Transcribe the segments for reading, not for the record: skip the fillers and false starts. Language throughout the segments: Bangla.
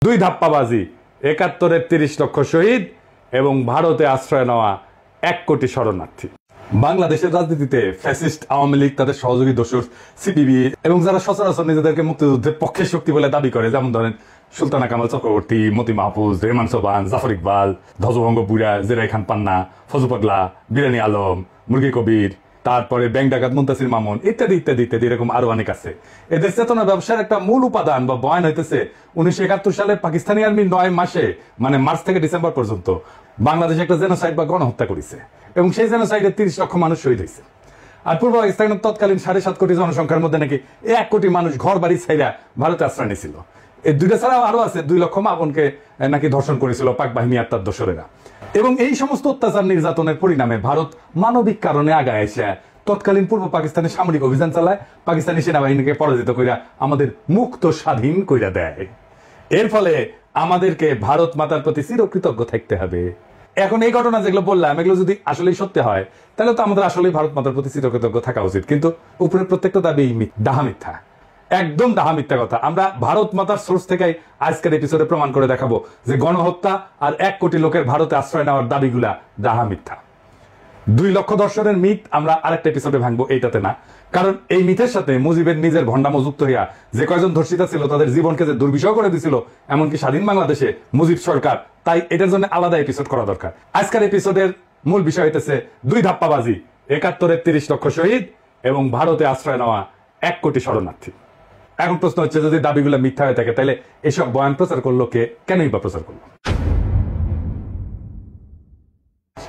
দুই ধাপ্পাবাজি, ৭১-এর ৩০ লক্ষ শহীদ এবং ভারতে আশ্রয় নেওয়া ১ কোটি শরণার্থী। বাংলাদেশের রাজনীতিতে ফ্যাসিস্ট আওয়ামী লীগ, তাদের সহযোগী দস্যুর সিপিবি এবং যারা সচরাচর নিজেদেরকে মুক্তিযুদ্ধের পক্ষের শক্তি বলে দাবি করে, যেমন ধরেন সুলতানা কামাল চক্রবর্তী, মতি মাহফুজ, রেহমান সোবান, জাফর ইকবাল, ধ্বজভঙ্গ বুড়া, জেরাই খান পান্না, ফজু পাগলা, বিরানি আলম, মুরগি কবির, তারপরে ব্যাংক ডাকাত মুনতাসির মামুন ইত্যাদি ইত্যাদি ইত্যাদি, এরকম আরো অনেক আছে। এদের চেতনা ব্যবসার একটা মূল উপাদান বা বয়ান হইতেছে 1971 সালে পাকিস্তানি আর্মি 9 মাসে, মানে মার্চ থেকে ডিসেম্বর পর্যন্ত বাংলাদেশে একটা জেনোসাইড বা গণহত্যা করেছে এবং সেই জেনোসাইডে 30 লক্ষ মানুষ শহীদ হয়েছে। আর পূর্ব পাকিস্তানের তৎকালীন 7.5 কোটি জনসংখ্যার মধ্যে নাকি 1 কোটি মানুষ ঘর বাড়ি ছাইরা ভারতে আশ্রয় নিয়েছিল। এই দুইটা ছাড়াও আরো আছে, 2 লক্ষ মা বোনকে নাকি ধর্ষণ করেছিল পাক বাহিনী আর তার দোসরেরা। এবং এই সমস্ত অত্যাচার নির্যাতনের পরিণামে ভারত মানবিক কারণে আগায় এসে তৎকালীন পূর্ব পাকিস্তানে সামরিক অভিযান চালায়, পাকিস্তানি সেনাবাহিনীকে পরাজিত কইরা আমাদের মুক্ত স্বাধীন কইরা দেয়। এর ফলে আমাদেরকে ভারত মাতার প্রতি চিরকৃতজ্ঞ থাকতে হবে। এখন এই ঘটনা যেগুলো বললাম, এগুলো যদি আসলেই সত্যি হয় তাহলে তো আমাদের আসলেই ভারত মাতার প্রতি চিরকৃতজ্ঞ থাকা উচিত। কিন্তু উপরের প্রত্যেকটা দাবি ডাহা মিথ্যা, একদম ডাহা মিথ্যা কথা। আমরা ভারত মাতার সোর্স থেকে আজকের এপিসোডে প্রমাণ করে দেখাবো যে গণহত্যা আর 1 কোটি লোকের ভারতে আশ্রয় নেওয়ার দাবিগুলা ডাহা মিথ্যা। 2 লক্ষ ধর্ষণের মিথ আমরা আরেকটা এপিসোডে ভাঙবো, এইটাতে না। কারণ এই মিথের সাথে মুজিবের নিজের ভণ্ডামো যুক্ত হইয়া যে কয়জন ধর্ষিতা ছিল তাদের জীবনকে যে দুর্বিষহ করে দিছিল এমনকি স্বাধীন বাংলাদেশে মুজিব সরকার, তাই এটার জন্য আলাদা এপিসোড করা দরকার। আজকের এপিসোডের মূল বিষয় হইতেছে 2 ধাপ্পাবাজি, ৭১-এর 30 লক্ষ শহীদ এবং ভারতে আশ্রয় নেওয়া 1 কোটি শরণার্থী। এখন প্রশ্ন হচ্ছে, যদি দাবিগুলো মিথ্যা হয়ে থাকে তাহলে এসব বয়ান প্রচার করলো কে, কেনই বা প্রচার করলো?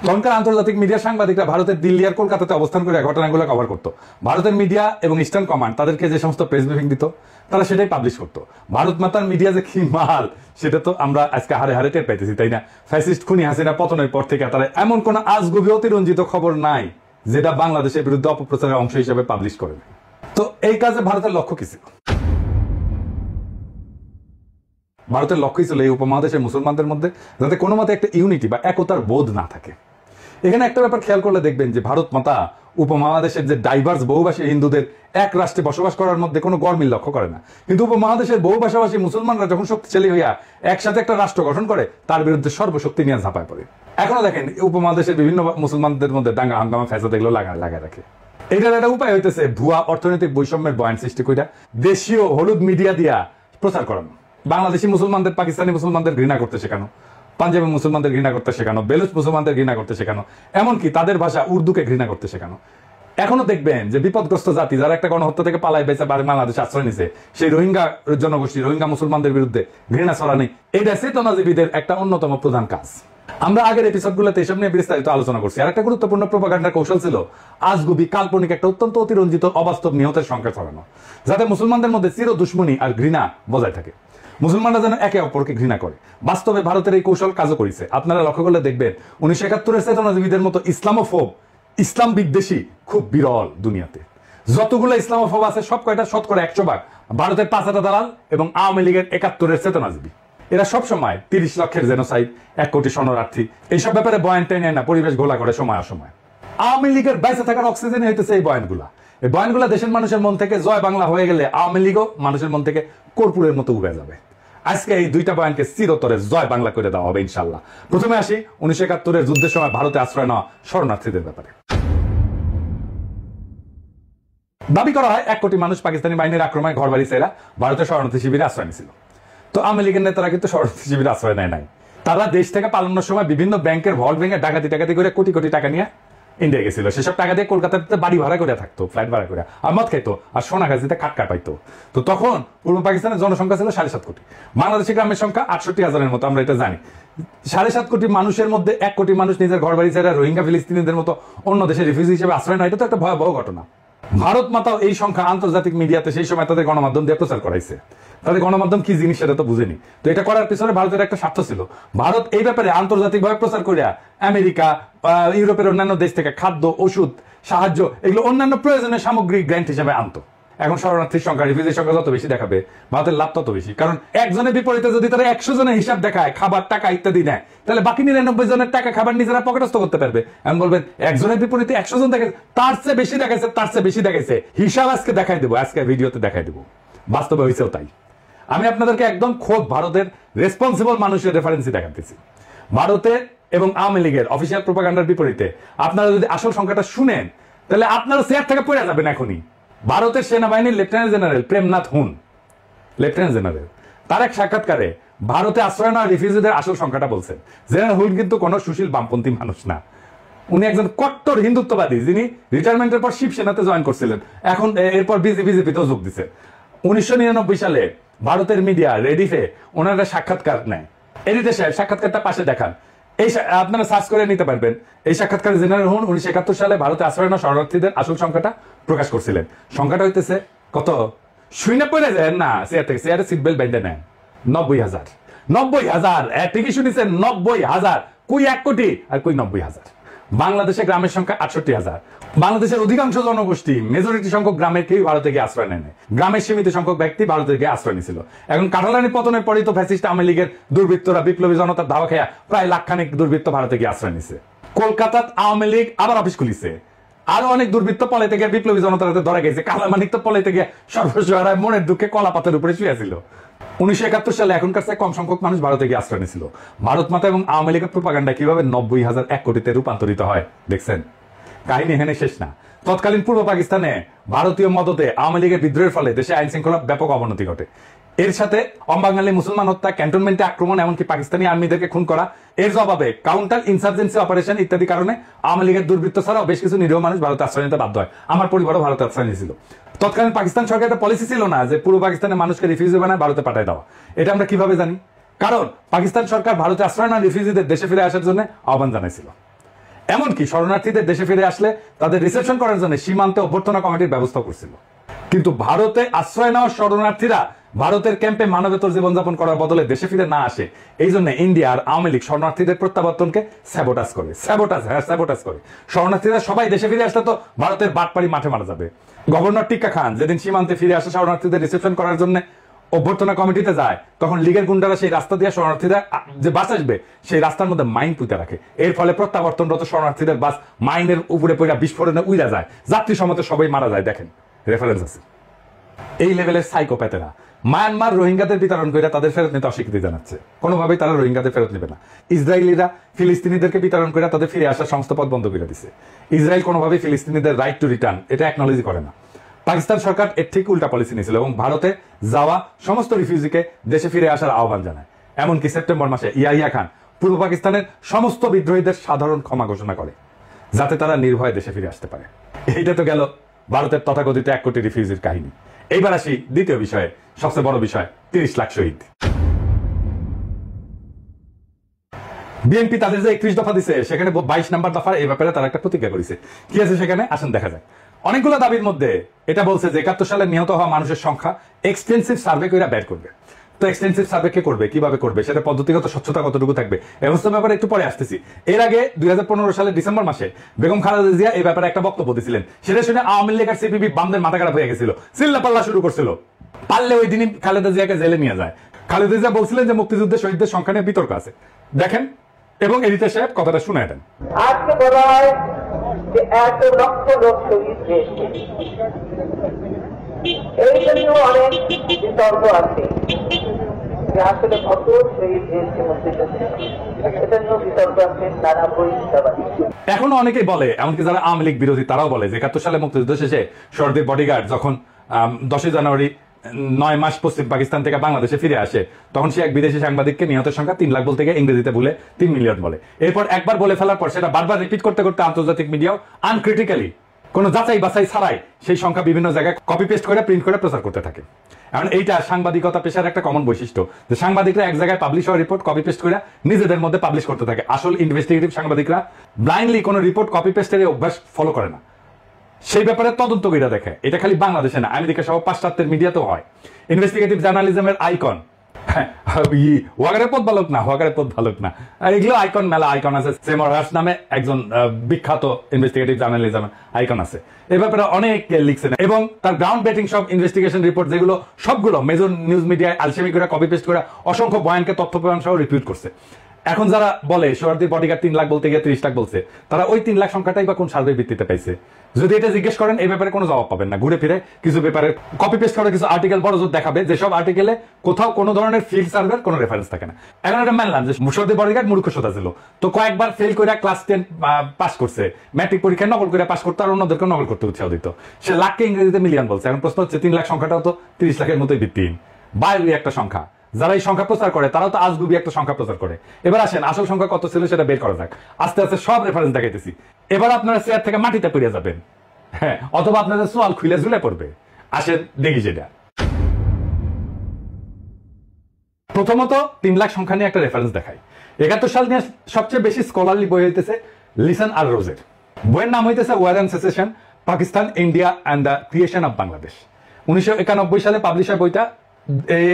তখনকার আন্তর্জাতিক মিডিয়া সাংবাদিকরা ভারতের দিল্লি আর কলকাতাতে অবস্থান করে ঘটনাগুলো কভার করতো। ভারতের মিডিয়া এবং ইস্টার্ন কমান্ড তাদেরকে যে সমস্ত প্রেস ব্রিফিং দিত তারা সেটাই পাবলিশ করতো। ভারত মাতার মিডিয়া যে কি মাল সেটা তো আমরা আজকে হারে হারে টের পাইতেছি, তাই না? ফ্যাসিস্ট খুনি হাসিনা পতনের পর থেকে তারা এমন কোন আজগুবি অতিরঞ্জিত খবর নাই যেটা বাংলাদেশের বিরুদ্ধে অপপ্রচারের অংশ হিসেবে পাবলিশ করে। তো এই কাজে ভারতের লক্ষ্য কি ছিল? ভারতের লক্ষ্যই ছিল এই উপমহাদেশের মুসলমানদের মধ্যে যাতে কোনো মতে একটা ইউনিটি বা একতার বোধ না থাকে। এখানে একটা ব্যাপার খেয়াল করলে দেখবেন যে ভারত মাতা উপমহাদেশের যে ডাইভার্স বহুভাষী হিন্দুদের এক রাষ্ট্রে বসবাস করার মধ্যে কোনো গরমিল লক্ষ্য করে না। কিন্তু উপমহাদেশের বহু ভাষাভাষী মুসলমানরা যখন শক্তিশালী হইয়া একসাথে একটা রাষ্ট্র গঠন করে তার বিরুদ্ধে সর্বশক্তি নিয়ে ঝাঁপায় পড়ে। এখনো দেখেন উপমহাদেশের বিভিন্ন মুসলমানদের মধ্যে দাঙ্গা হাঙ্গামা ফ্যাসাদ এগুলো লাগায় রাখে। এটার একটা উপায় হইতেছে ভুয়া অর্থনৈতিক বৈষম্যের বয়ান সৃষ্টি কইরা দেশীয় হলুদ মিডিয়া দিয়া প্রচার করানো। বাংলাদেশি মুসলমানদের পাকিস্তানি মুসলমানদের ঘৃণা করতে শেখানো, পাঞ্জাবি মুসলমানদের ঘৃণা করতে শেখানো, বেলুচ মুসলমানদের ঘৃণা করতে শেখানো, এমনকি তাদের ভাষা উর্দুকে ঘৃণা করতে শেখানো। এখনো দেখবেন যে বিপদগ্রস্ত জাতি যারা একটা গণহত্যা থেকে পালায় বেঁচে বাংলাদেশে আশ্রয় নিছে, সেই রোহিঙ্গা জনগোষ্ঠী, রোহিঙ্গা মুসলমানদের বিরুদ্ধে ঘৃণা ছড়ানি, এটা চেতনাজীবীদের একটা অন্যতম প্রধান কাজ। আমরা আগের এপিসোডগুলোতে এসব নিয়ে বিস্তারিত আলোচনা করছি। আর একটা গুরুত্বপূর্ণ প্রোপাগান্ডার কৌশল ছিল আজগুবি কাল্পনিক একটা অত্যন্ত অতিরঞ্জিত অবাস্তব নিহতের সংখ্যা ছড়ানো, যাতে মুসলমানদের মধ্যে চির দুশ্মনী আর ঘৃণা বজায় থাকে, মুসলমানরা যেন একে অপরকে ঘৃণা করে। বাস্তবে ভারতের এই কৌশল কাজও করেছে। আপনারা লক্ষ্য করলে দেখবেন 1971-এর চেতনাজীবীদের মতো ইসলামোফোব, ইসলাম বিদ্বেষী খুব বিরল দুনিয়াতে। যতগুলো ইসলামোফোব আছে সব কয়টা 100% ভারতের 5 দালাল এবং আওয়ামী লীগের 71-এর চেতনাজীবী। এরা সবসময় 30 লক্ষের জেনোসাইড, 1 কোটি শরণার্থী এইসব ব্যাপারে বয়ান টেনে না পরিবেশ ঘোলা করে সময় অসময়। আওয়ামী লীগের বেঁচে থাকার অক্সিজেন হইতেছে এই বয়ানগুলা। এই বয়ানগুলা দেশের মানুষের মন থেকে জয় বাংলা হয়ে গেলে আওয়ামী লীগও মানুষের মন থেকে কর্পূরের মতো উবে যাবে। আজকে এই 2টা বয়ানকে চিরতরে জয় বাংলা করে দেওয়া হবে ইনশাল্লাহ। প্রথমে আসি 1971-এর যুদ্ধের সময় ভারতে আশ্রয় নেওয়া শরণার্থীদের ব্যাপারে। দাবি করা হয় 1 কোটি মানুষ পাকিস্তানি বাহিনীর আক্রমণে ঘর বাড়ি ছেড়ে ভারতের শরণার্থী শিবিরে আশ্রয় নিয়েছিল। তো আওয়ামী লীগের নেতারা কিন্তু শরণার্থী শিবিরে আশ্রয় নেয় নাই। তারা দেশ থেকে পালানোর সময় বিভিন্ন ব্যাংকের ভল্ট ভেঙে ডাকাতি করে কোটি কোটি টাকা নিয়ে ইন্ডিয়া গেছিল। সেসব টাকা দিয়ে কলকাতাতে বাড়ি ভাড়া করে থাকতো, ফ্লাইট ভাড়া করে, আর মদ খাইতো, আর সোনা গাছিতে খাটকা পাইতো। তো তখন পূর্ব পাকিস্তানের জনসংখ্যা ছিল 7.5 কোটি, বাংলাদেশের গ্রামের সংখ্যা 68,000-এর মতো, আমরা এটা জানি। 7.5 কোটি মানুষের মধ্যে 1 কোটি মানুষ নিজের ঘর বাড়ি ছেড়ে রোহিঙ্গা ফিলিস্তিনিদের মতো অন্য দেশের রিফিউজি হিসেবে আশ্রয় নেয়, এটা তো একটা ভয়াবহ ঘটনা। ভারত মাতাও এই সংখ্যা আন্তর্জাতিক মিডিয়াতে সেই সময় তাদের গণমাধ্যম দিয়ে প্রচার করাইছে। তাদের গণমাধ্যম কি জিনিস সেটা তো বুঝেনি। তো এটা করার পিছনে ভারতের একটা স্বার্থ ছিল। ভারত এই ব্যাপারে আন্তর্জাতিকভাবে প্রচার করিয়া আমেরিকা, ইউরোপের অন্যান্য দেশ থেকে খাদ্য, ওষুধ, সাহায্য, এগুলো অন্যান্য প্রয়োজনীয় সামগ্রিক গ্র্যান্ট হিসেবে আনতো। এখন শরণার্থীর সংখ্যা, রিফিউজির সংখ্যা যত বেশি দেখাবে ভারতের লাভ তত বেশি। কারণ একজনের বিপরীতে যদি তারা 100 জনের হিসাব দেখায়, খাবার, টাকা ইত্যাদি নেয়, তাহলে বাকি 99 জনের টাকা খাবার নিজেরা পকেটস্থ করতে পারবে। আমি বলবেন একজনের বিপরীতে 100 জন দেখে তার চেয়ে বেশি দেখাইছে, তার চেয়ে বেশি দেখাইছে, হিসাব আজকে দেখাই দেবো, আজকে ভিডিওতে দেখাই দেবো। বাস্তবে হয়েছেও তাই। আমি আপনাদেরকে একদম খোদ ভারতের রেসপন্সিবল মানুষের রেফারেন্সই দেখাতেছি। ভারতে এবং আওয়ামী লীগের অফিসিয়াল প্রোপাগান্ডার বিপরীতে আপনারা যদি আসল সংখ্যাটা শুনেন তাহলে আপনারা চেয়ার থেকে পড়ে যাবেন এখনই। ভারতের সেনাবাহিনীর লেফটেন্যান্ট জেনারেল প্রেমনাথ হুন, লেফটেন্যান্ট জেনারেল, তার এক সাক্ষাৎকারে ভারতে আশ্রয় নেওয়া রিফিউজিদের আসল সংখ্যাটা বলছেন। জেনারেল হুন কিন্তু কোনো সুশীল বামপন্থী মানুষ না, উনি একজন কট্টর হিন্দুত্ববাদী যিনি রিটায়ারমেন্টের পর শিবসেনাতে জয়েন করছিলেন, এখন এরপর বিজেপিতেও যোগ দিচ্ছে। 1999 সালে ভারতের মিডিয়া রেডিফে ওনারা সাক্ষাৎকার নেয়। এডিটর সাহেব সাক্ষাৎকারটা পাশে দেখান, এই আপনারা সার্চ করে নিতে পারবেন। এই সাক্ষাৎকারে জেনারেল হুন 1971 সালে ভারতে আশ্রয় নেওয়া শরণার্থীদের আসল সংখ্যাটা প্রকাশ করছিলেন। সংখ্যাটা হইতেছে কত? শুনে পড়ে যায় না, চেয়ারে সিট বেল্ট বেঁধে নেন। 90,000, 90,000, ঠিকই শুনেছেন, 90,000। কই 1 কোটি আর কই 90,000। বাংলাদেশে গ্রামের সংখ্যা 68,000। বাংলাদেশের অধিকাংশ জনগোষ্ঠী, মেজরিটি সংখ্যক গ্রামের কেউ ভারতে গিয়ে আশ্রয় নেয়। গ্রামের সীমিত সংখ্যক ব্যক্তি ভারতে গিয়ে আশ্রয় নিয়েছিল। এখন কাঠালানি পতনের পরই তো ফ্যাসিস্ট আওয়ামী লীগের দুর্বৃত্তরা বিপ্লবী জনতার ধাওয়া খেয়া প্রায় লাখখানেক দুর্বৃত্ত ভারতে গিয়ে আশ্রয় নিছে। কলকাতাত আওয়ামী লীগ আবার অফিস খুলিছে, আরো অনেক দুর্বৃত্ত পলাইতে গিয়ে বিপ্লবী জনতার হাতে ধরা গেছে। কালামানিক তো পলাইতে গিয়ে সর্বস্ব হারায় মনের দুঃখে কলা পাতের উপরে শুয়েছিল। 1971 সালে এখনকার চেয়ে কম সংখ্যক মানুষ ভারতে গিয়ে আশ্রয় নিয়েছিল। ভারত মাতা এবং আওয়ামী লীগের প্রোপাগান্ডা কিভাবে 90,000 1 কোটিতে রূপান্তরিত হয় দেখছেন। কাহিনী এখানে শেষ না। তৎকালীন পূর্ব পাকিস্তানে ভারতীয় মদতে আওয়ামী লীগের বিদ্রোহের ফলে দেশে আইন শৃঙ্খলা ব্যাপক অবনতি ঘটে। এর সাথে অবাঙালি মুসলমান হত্যা, ক্যান্টনমেন্টে আক্রমণ, এমনকি পাকিস্তানি আর্মিদেরকে খুন করা, এর জবাবে কাউন্টার ইনসার্জেন্সি অপারেশন ইত্যাদি কারণে আওয়ামী লীগের দুর্বৃত্ত ছাড়াও বেশ কিছু নিরীহ মানুষ ভারতে আশ্রয় নিতে বাধ্য হয়। আমার পরিবারও ভারতে আশ্রয় নিয়েছিল। তৎকালীন পাকিস্তান সরকার একটা পলিসি ছিল না যে পূর্ব পাকিস্তানের মানুষকে রিফিউজি বানায় ভারতে পাঠায় দেওয়া। এটা আমরা কিভাবে জানি? কারণ পাকিস্তান সরকার ভারতে আশ্রয় নেওয়া রিফিউজিদের দেশে ফিরে আসার জন্য আহ্বান জানাইছিল। এমনকি শরণার্থীদের দেশে ফিরে আসলে তাদের রিসেপশন করার জন্য সীমান্তে অভ্যর্থনা কমিটির ব্যবস্থা করছিল। কিন্তু ভারতে আশ্রয় নেওয়া শরণার্থীরা ভারতের ক্যাম্পে মানবেতর জীবনযাপন করার বদলে দেশে ফিরে না আসে, এই জন্য ইন্ডিয়া আর আওয়ামী লীগ শরণার্থীদের প্রত্যাবর্তনকে স্যাবোটাজ করে। স্যাবোটাজ করে। শরণার্থীরা সবাই দেশে ফিরে আসলে তো ভারতের বাটপাড়ি মাঠে মারা যাবে। গভর্নর টিক্কা খান যেদিন সীমান্তে ফিরে আসা শরণার্থীদের রিসেপশন করার জন্য অভ্যর্থনা কমিটিতে যায়, তখন লীগের গুন্ডারা সেই রাস্তা দিয়ে শরণার্থীরা যে বাস আসবে সেই রাস্তার মধ্যে মাইন পুঁতে রাখে। এর ফলে প্রত্যাবর্তনরত শরণার্থীদের বাস মাইনের উপরে পড়া বিস্ফোরণে উড়া যায়, যাত্রী সমতে সবাই মারা যায়। দেখেন, রেফারেন্স আছে। এই লেভেলের সাইকোপ্যাথেরা মায়ানমার রোহিঙ্গাদের বিতরণ করে তাদের ফেরত নিতে অস্বীকৃতি জানাচ্ছে। কোনোভাবেই তারা রোহিঙ্গাদের ফেরত নেবে না। ইসরায়েলিরা ফিলিস্তিনিদেরকে বিতরণ করে তাদের ফিরে আসার সমস্ত পথ বন্ধ করে দিচ্ছে। ইসরায়েল কোনোভাবেই ফিলিস্তিনিদের রাইট টু রিটার্ন এটা অ্যাকনলেজ করে না। পাকিস্তান সরকার এর ঠিক উল্টা পলিসি নিয়েছিল এবং ভারতে যাওয়া সমস্ত রিফিউজিকে দেশে ফিরে আসার আহ্বান জানায়। এমনকি সেপ্টেম্বর মাসে ইয়াহিয়া খান পূর্ব পাকিস্তানের সমস্ত বিদ্রোহীদের সাধারণ ক্ষমা ঘোষণা করে যাতে তারা নির্ভয়ে দেশে ফিরে আসতে পারে। এইটা তো গেল ভারতের তথাকথিত 1 কোটি রিফিউজির কাহিনী। এইবার আসি দ্বিতীয় বিষয়ে, সবচেয়ে বড় বিষয়, 30 লাখ শহীদ। বিএনপি তাদের যে 31 দফা দিছে সেখানে 22 নম্বর দফার এই ব্যাপারে তারা একটা প্রতিজ্ঞা করেছে। কি আছে সেখানে আসেন দেখা যায়। অনেকগুলো দাবির মধ্যে এটা বলছে যে 71 সালে নিহত হওয়া মানুষের সংখ্যা এক্সটেন্সিভ সার্ভে করে বের করবে। তো এক্সটেন্সিভ সার্ভে কে করবে, কিভাবে করবে, সেটা পদ্ধতিগত স্বচ্ছতা কতটুকু থাকবে, ব্যবস্থার ব্যাপারে একটু পরে আসতেছি। এর আগে 2015 সালের ডিসেম্বর মাসে বেগম খালেদা জিয়া এই ব্যাপারে একটা বক্তব্য দিয়েছিলেন। সেটা শুনে আওয়ামী লীগ আর সিপিবি বামদের মাথা খারাপ হয়ে গেছিল, চিল্লাপাল্লা শুরু করছিল। পারলে ওই দিনই খালেদা জিয়াকে জেলে নিয়ে যায়। খালেদা জিয়া বলছিলেন যে মুক্তিযুদ্ধের শহীদদের সংখ্যা নিয়ে বিতর্ক আছে। দেখেন এবং এডিটর সাহেব কথাটা শুনে দেন। আজকে বলা হয় যে 1 লক্ষ লোক শহীদ হয়েছে, এই জন্য অনেক বিতর্ক আছে যে আসলে কত শহীদ হয়েছে মুক্তিযুদ্ধে, এটা নিয়েও বিতর্ক আছে। তারা বহিষ্কারবাদী এখনো অনেকেই বলে, এমনকি যারা আওয়ামী লীগ বিরোধী তারাও বলে যে 71 সালে মুক্তিযুদ্ধ শেষে শরদের বডিগার্ড যখন 10 জানুয়ারি 9 মাস পশ্চিম পাকিস্তান থেকে বাংলাদেশে ফিরে আসে তখন সে এক বিদেশি সাংবাদিককে নিহতের সংখ্যা 3 লাখ বলতে গিয়ে ইংরেজিতে ভুলে 3 মিলিয়ন বলে। এরপর একবার বলে ফেলার পর সেটা বারবার রিপিট করতে করতে আন্তর্জাতিক মিডিয়াও আনক্রিটিক্যালি কোনো যাচাই বাছাই ছাড়াই সেই সংখ্যা বিভিন্ন জায়গায় কপি পেস্ট করে প্রিন্ট করে প্রচার করতে থাকে। এখন এইটা সাংবাদিকতা পেশার একটা কমন বৈশিষ্ট্য যে সাংবাদিকরা এক জায়গায় পাবলিশ হওয়া রিপোর্ট কপি পেস্ট করে নিজেদের মধ্যে পাবলিশ করতে থাকে। আসল ইনভেস্টিগেটিভ সাংবাদিকরা ব্লাইন্ডলি কোনো রিপোর্ট কপি পেস্টের অভ্যাস ফলো করে না, সেই ব্যাপারে তদন্ত করে দেখে। এটা খালি বাংলাদেশে না, আমেরিকা সহ পাশ্চাত্যের মিডিয়াতেও হয়। ইনভেস্টিগেটিভ জার্নালিজমের আইকন ওয়াগারের পথ ভালুক না, এগুলো আইকন, মেলা আইকন আছে। সেমর রাশ নামে একজন বিখ্যাত ইনভেস্টিগেটিভ জার্নালিজমের আইকন আছে। এই ব্যাপারে অনেক লিখছেন এবং তার গ্রাউন্ড ব্রেকিং সব ইনভেস্টিগেশন রিপোর্ট যেগুলো সবগুলো মেজর নিউজ মিডিয়ায় আলসেমি করে কপি পেস্ট করে অসংখ্য বয়ানকে তথ্য প্রমাণ সহ রিপিট করছে। এখন যারা বলে সোহরাওয়ার্দীর বডিগার্ড 3 লাখ বলতে গিয়ে 30 লাখ বলছে, তারা ওই 3 লাখ সংখ্যাটাই বা কোন সার্ভে ভিত্তিতে পাইছে? যদি এটা জিজ্ঞেস করেন এই ব্যাপারে কোনো জবাব পাবেন না। ঘুরে ফিরে কিছু ব্যাপারে কপি পেস্ট করে কিছু আর্টিকেল বড় জোর দেখাবে, যেসব আর্টিকেলে কোথাও কোনো ধরনের ফিল্ড সার্ভের কোনো রেফারেন্স থাকে না। এখন এটা মানলাম যে সোহরাওয়ার্দীর বডিগার্ড মূর্খ সোদা ছিল, তো কয়েকবার ফেল করে ক্লাস 10 পাস করছে, ম্যাট্রিক পরীক্ষায় নকল করে পাস করতে আর অন্যদেরকে নকল করতে উৎসাহ দিত। সে লাখকে ইংরেজিতে মিলিয়ন বলছে। এখন প্রশ্ন হচ্ছে 3 লাখ সংখ্যাটাও তো 30 লাখের মতোই ভিত্তিহীন, বাইরে একটা সংখ্যা। যারা এই সংখ্যা প্রচার করে তারাও তো আজগুবি একটা সংখ্যা প্রচার করে। এবার আসেন আসল সংখ্যা কত ছিল সেটা বের করা যাক। আস্তে আস্তে সব রেফারেন্স দেখাইতেছি। এবার আপনারা চেয়ার থেকে মাটিতে পড়ে যাবেন, হ্যাঁ, অথবা আপনাদের সোয়াল খুলে ঝুলে পড়বে। আসেন দেখি যেটা। প্রথমত 3 লাখ সংখ্যা নিয়ে একটা রেফারেন্স দেখাই। 71 সাল নিয়ে সবচেয়ে বেশি স্কলারলি বই হইতেছে লিসন আর রোজের। বইয়ের নাম হইতেছে war and secession, Pakistan, India and the creation of Bangladesh. 1991 সালে পাবলিশ হয় বইটা।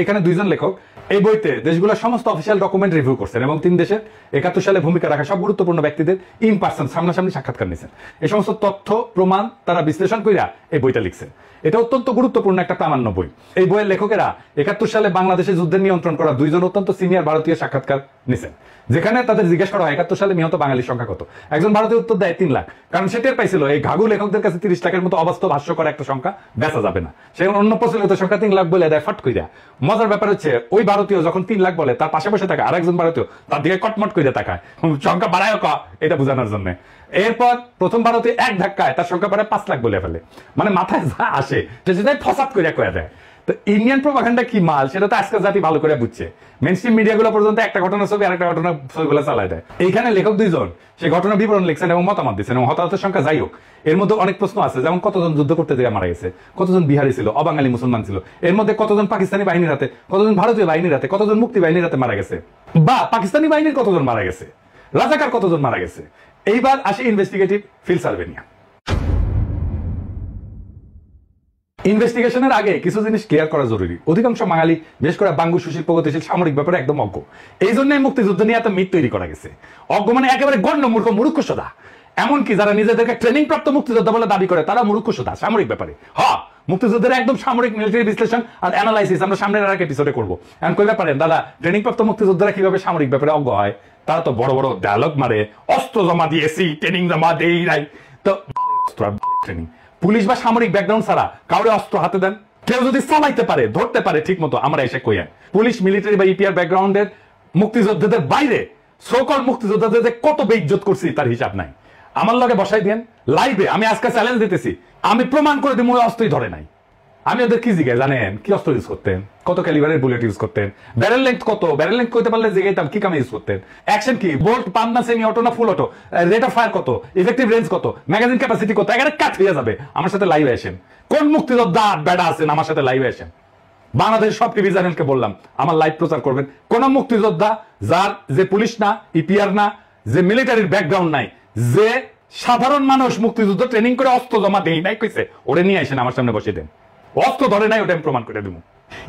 এখানে 2 জন লেখক এই বইতে দেশগুলোর সমস্ত অফিসিয়াল ডকুমেন্ট রিভিউ করছেন এবং 3 দেশের 71 সালে ভূমিকা রাখা সব গুরুত্বপূর্ণ ব্যক্তিদের ইন পার্সন সামনাসামনি সাক্ষাৎকার নিয়েছেন। এই সমস্ত তথ্য প্রমাণ তারা বিশ্লেষণ কইরা এই বইটা লিখছেন। এটা অত্যন্ত গুরুত্বপূর্ণ একটা প্রামাণ্য বই। এই বইয়ের লেখকেরা 71 সালে বাংলাদেশে যুদ্ধের নিয়ন্ত্রণ করা 2 জন অত্যন্ত সিনিয়র ভারতীয় সাক্ষাৎকার নিছেন, যেখানে তাদের জিজ্ঞেস করা হয় 71 সালে নিহত বাঙালির সংখ্যা কত। একজন ভারতীয় উত্তর দেয় 3 লাখ, কারণ সে টের পাইছিল এই ঘাঘু লেখকদের কাছে 30 লাখের মতো অবাস্তব হাস্যকর একটা সংখ্যা বেচা যাবে না। সে অন্য প্রচলিত সংখ্যা 3 লাখ বলে দেয় ফট কইরা। মজার ব্যাপার হচ্ছে ওই ভারতীয় যখন 3 লাখ বলে তার পাশে বসে থাকে আরেকজন ভারতীয় তার দিকে কটমট কইরা তাকায়, সংখ্যা বাড়ায় এটা বোঝানোর জন্য। এরপর প্রথম ভারতীয় এক ধাক্কায় তার সংখ্যা বাড়ায় 5 লাখ বলে ফেলে। মানে মাথায় যা আসে সেটাই ফসাদ কইরা কয়ে দেয়। তো ইন্ডিয়ান প্রোপাগান্ডা কি মাল সেটা তো আজকাল জাতি ভালো করে বুঝছে। মেইনস্ট্রিম মিডিয়াগুলো পর্যন্ত একটা ঘটনা ছবি আরেকটা ঘটনা ছবিগুলো চালায় দেয়। এইখানে লেখক 2 জন সেই ঘটনা বিবরণ লিখছেন এবং মতামত দিচ্ছেন এবং হতাহতের সংখ্যা যাই হোক, এর মধ্যে অনেক প্রশ্ন আছে, যেমন কতজন যুদ্ধ করতে গিয়ে মারা গেছে, কতজন বিহারি ছিল, অবাঙালি মুসলমান ছিল, এর মধ্যে কতজন পাকিস্তানি বাহিনীর হাতে, কতজন ভারতীয় বাহিনীর হাতে, কতজন মুক্তি বাহিনীর হাতে মারা গেছে, বা পাকিস্তানি বাহিনীর কতজন মারা গেছে, রাজাকার কতজন মারা গেছে। এইবার আসে ইনভেস্টিগেটিভ ফিল্ড সার্ভে নিয়ে। ইনভেস্টিগেশনের আগে কিছু জিনিস ক্লিয়ার করা জরুরি। অধিকাংশ বাঙালি বিশেষ করে বাঙ্গু সুশীল প্রগতিশীল সামরিক ব্যাপারে একদম অজ্ঞ। এই জন্যই মুক্তিযুদ্ধ নিয়ে এত মিথ তৈরি করা গেছে। অজ্ঞ মানে একেবারে গণ্য মূর্খ, মূর্খ সোদা। এমনকি যারা নিজেদেরকে ট্রেনিং প্রাপ্ত মুক্তিযোদ্ধা বলে দাবি করে তারা মূর্খ সোদা সামরিক ব্যাপারে। মুক্তিযুদ্ধের একদম সামরিক মিলিটারি বিশ্লেষণ আর অ্যানালাইসিস আমরা সামনের আর এক এপিসোডে করবো। এখন কইতে পারেন দাদা ট্রেনিং প্রাপ্ত মুক্তিযোদ্ধারা কিভাবে সামরিক ব্যাপারে অজ্ঞ হয়? তারা তো বড় বড় ডায়লগ মারে, অস্ত্র জমা দিয়েছি, ট্রেনিং জমা দেই নাই। তো ট্রেনিং পুলিশ বা সামরিক ব্যাকগ্রাউন্ড ছাড়া কাউরে অস্ত্র হাতে দেন? কেউ যদি চালাইতে পারে, ধরতে পারে ঠিক মতো, আমরা এসে কইয়েন। পুলিশ, মিলিটারি বা ইপিআর ব্যাকগ্রাউন্ডের মুক্তিযোদ্ধাদের বাইরে সকল মুক্তিযোদ্ধাদের কত বেইজ্জত করছি তার হিসাব নাই। আমার লগে বসাই দেন লাইভে, আমি আজকে চ্যালেঞ্জ দিতেছি, আমি প্রমাণ করে দিব ওই অস্ত্রই ধরে নাই। আমি ওদের কি জিজ্ঞাসা জানেন কি অস্ত্র ইউজ করতেন, কত ক্যালিবারের বুলেট ইউজ করতেন, ব্যারেল লেন্থ কত, ব্যারেল লেন্থ করতে পারলে জিজ্ঞাসতাম কি কামে ইউজ করতেন, অ্যাকশন কি, বোল্ট পাম্প না সেমি অটো না ফুল অটো, রেট অফ ফায়ার কত, ইফেক্টিভ রেঞ্জ কত, ম্যাগাজিন ক্যাপাসিটি কত, এখানে কাট হয়ে যাবে। আমার সাথে লাইভে আসেন। কোন মুক্তিযোদ্ধা বেড়া আছেন আমার সাথে লাইভে আসেন। বাংলাদেশ সব টিভি চ্যানেলকে বললাম আমার লাইভ প্রচার করবেন। কোন মুক্তিযোদ্ধা যার যে পুলিশ না, ইপিআর না, যে মিলিটারির ব্যাকগ্রাউন্ড নাই, যে সাধারণ মানুষ মুক্তিযুদ্ধ ট্রেনিং করে অস্ত্র জমা দেই নাই কইছে, ওরে নিয়ে আসেন আমার সামনে বসিয়ে দেন। অস্ত্র ধরে নাই ওটা আমি প্রমাণ করে দেবো।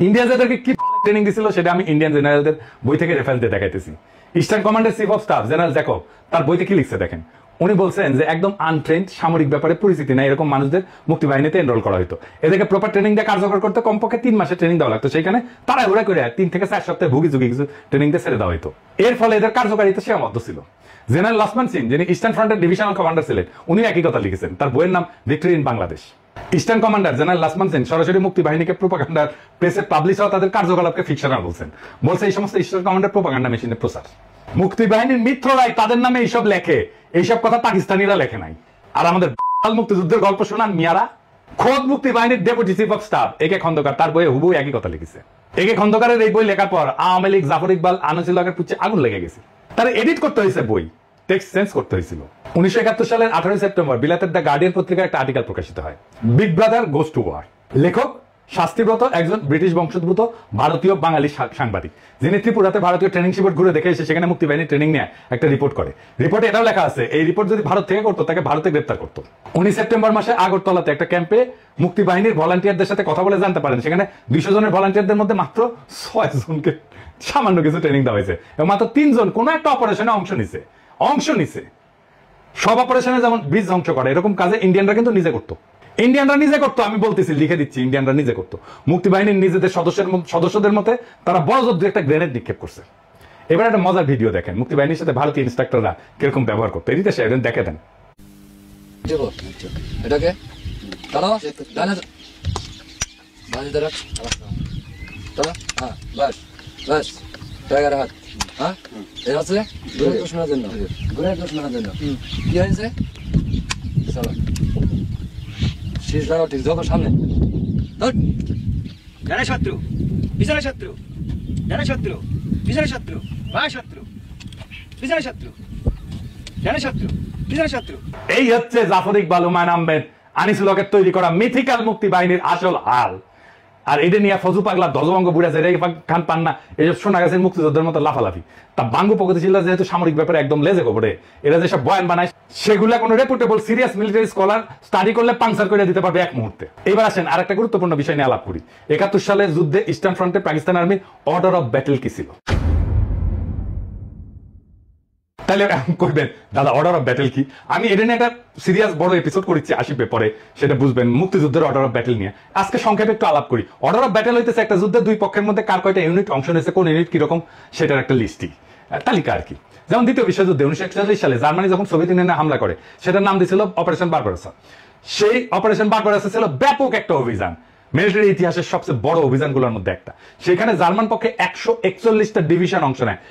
ইন্ডিয়া যাদেরকে কি ট্রেনিং দিছিল সেটা আমি ইন্ডিয়ান জেনারেলদের বই থেকে রেফারেন্স দিয়ে দেখাইতেছি। ইস্টার্ন কমান্ডের chief of staff general Jacob তার বইতে কি লিখছে দেখেন। উনি বলছেন যে একদম আনট্রেন্ড, সামরিক ব্যাপারে পরিচিতি নাই এরকম মানুষদের মুক্তিবাহিনীতে এনরোল করা হতো। এদেরকে প্রপার ট্রেনিং দিয়ে কার্যকর করতে কমপক্ষে 3 মাসের ট্রেনিং দেওয়া লাগতো। সেখানে তারা ঘোরা করে 3 থেকে 4 সপ্তাহে ভুগি ঝুঁকি কিছু ট্রেনিং দিয়ে ছেড়ে দেওয়া হতো। এর ফলে এদের কার্যকারিতা সীমাবদ্ধ ছিল। জেনারেল লসমান সিং যিনি ইস্টার্ন ফ্রন্টের ডিভিশনাল কমান্ডার ছিলেন, উনি একই কথা লিখেছেন। তার বইয়ের নাম victory in Bangladesh. Eastern commander general Lachhman Singh সরাসরি মুক্তি বাহিনীকে প্রোপাগান্ডার প্রেসে পাবলিশ হওয়া তাদের কার্যকলাপকে ফিকশনাল বলছেন। বলছে এই সমস্ত ইস্টার্ন কমান্ডার প্রোপাগান্ডা মেশিনের প্রচার। মুক্তি বাহিনীর মিত্ররাই তাদের নামে এইসব লেখে, এইসব কথা পাকিস্তানিরা লেখে নাই। আর আমাদের মুক্তিযুদ্ধের গল্প শোনান মিয়ারা। খোদ মুক্তি বাহিনীর ডেপুটি চিফ অফ স্টাফ একে খন্দকার তার বইয়ে হুবহু একই কথা লিখেছে। একে খন্দকারের এই বই লেখার পর আওয়ামী লীগ, জাফর ইকবাল, আনিসুল্লাহের পুচ্ছে আগুন লেগে গেছে। তারা এডিট করতে হয়েছে, বই টেক্সট চেঞ্জ করতে হয়েছিল। 1971 সালের 18 সেপ্টেম্বর বিলাতের দ্য গার্ডিয়ান পত্রিকায় একটা আর্টিকেল প্রকাশিত হয়, big brother goes to war. লেখক শাস্তিব্রত একজন ব্রিটিশ বংশোদ্ভূত ভারতীয় বাঙালি সাংবাদিক, যিনি ত্রিপুরাতে ভারতীয় ট্রেনিং শিবির ঘুরে দেখে এসে সেখানে মুক্তিবাহিনীর ট্রেনিং নিয়ে একটা রিপোর্ট করে। রিপোর্টে এটাও লেখা আছে এই রিপোর্ট যদি ভারত থেকে করতো তাকে ভারতে গ্রেপ্তার করতো। 19 সেপ্টেম্বর মাসে আগরতলাতে একটা ক্যাম্পে মুক্তিবাহিনীর ভলান্টিয়ারদের সাথে কথা বলে জানতে পারেন সেখানে 200 জনের ভলান্টিয়ারদের মধ্যে মাত্র 6 জনকে সামান্য কিছু ট্রেনিং দেওয়া হয়েছে এবং মাত্র 3 জন কোন একটা অপারেশনে অংশ নিছে। সব অপারেশনে যেমন ব্রিজ ধ্বংস করে এরকম কাজে ইন্ডিয়ানরা কিন্তু নিজে করতো। আমি বলতেছি, লিখে দিচ্ছি, ইন্ডিয়ানরা নিজে করতো। মুক্তিবাহিনীর নিজেদের সদস্যদের মধ্যে তারা বড় জোর একটা গ্রেনেড নিক্ষেপ করছে। এবার একটা মজার ভিডিও দেখেন মুক্তিবাহিনীর সাথে ভারতীয় ইনস্ট্রাক্টররা কিরকম ব্যবহার করতো, এদিকে সে দেখে দেন। এটাকে দাঁড়াও, দাঁড়া বাঁধিতে রাখ, দাঁড়া, হ্যাঁ বাস বাস, টাইগার হাত, হ্যাঁ এই হচ্ছে দূরের দুশ্মনের জন্য, দূরের দুশ্মনের জন্য কি হয়েছে, চলো শীষ লাগাও, ঠিক যাবো সামনে, যারা শত্রু পিছনে শত্রু, যারা শত্রু পিছনে শত্রু, ভাই শত্রু পিছনে শত্রু, যারা শত্রু পিছনে শত্রু। এই হচ্ছে জাফর ইকবাল, হুমায়ুন আহমেদ, আনিসুল হকের তৈরি করা মিথিক্যাল মুক্তি বাহিনীর আসল হাল। আর এটা নিয়ে ফজু পাগলা ধ্বজভঙ্গ বুড়াছে খান পান্না এইসব শোনা গেছে মুক্তিযুদ্ধের মতো লাফালাফি। তা বাঙ্গু প্রগতিশীল যেহেতু সামরিক ব্যাপারে একদম লেজে গোবরে, এরা যেসব বয়ান বানায় সেগুলা কোনো reputable serious military scholar study করলে পাংচার করে দিতে পারবে এক মুহূর্তে। এবার আসেন আর একটা গুরুত্বপূর্ণ বিষয় নিয়ে আলাপ করি। 71 সালের যুদ্ধে ইস্টার্ন ফ্রন্টে পাকিস্তান আর্মির অর্ডার অফ ব্যাটেল কি ছিল? তাহলে এখন করবেন দাদা অর্ডার অফ ব্যাটেল কি? আমি এটা নিয়ে একটা সিরিয়াস বড় এপিসোড করেছি, আসবে পরে, সেটা বুঝবেন মুক্তিযুদ্ধের অর্ডার অফ ব্যাটেল নিয়ে। আজকে সংক্ষেপে একটু আলাপ করি। অর্ডার অফ ব্যাটেল হইতেছে একটা যুদ্ধে দুই পক্ষের মধ্যে কার কয়টা ইউনিট অংশ নিয়েছে, কোন ইউনিট কিরকম, সেটার একটা লিস্টই, তালিকা আর কি। যেমন দ্বিতীয় বিশ্বযুদ্ধে 1941 সালে জার্মানি যখন সোভিয়েত ইউনিয়নে হামলা করে, সেটার নাম দিয়েছিল অপারেশন বারবারোসা। সেই অপারেশন বারবারোসা ছিল ব্যাপক একটা অভিযান, মিলিটারি ইতিহাসের সবচেয়ে বড় অভিযানগুলোর মধ্যে একটা। সেখানে জার্মান পক্ষে 141টা ডিভিশন অংশ নেয়।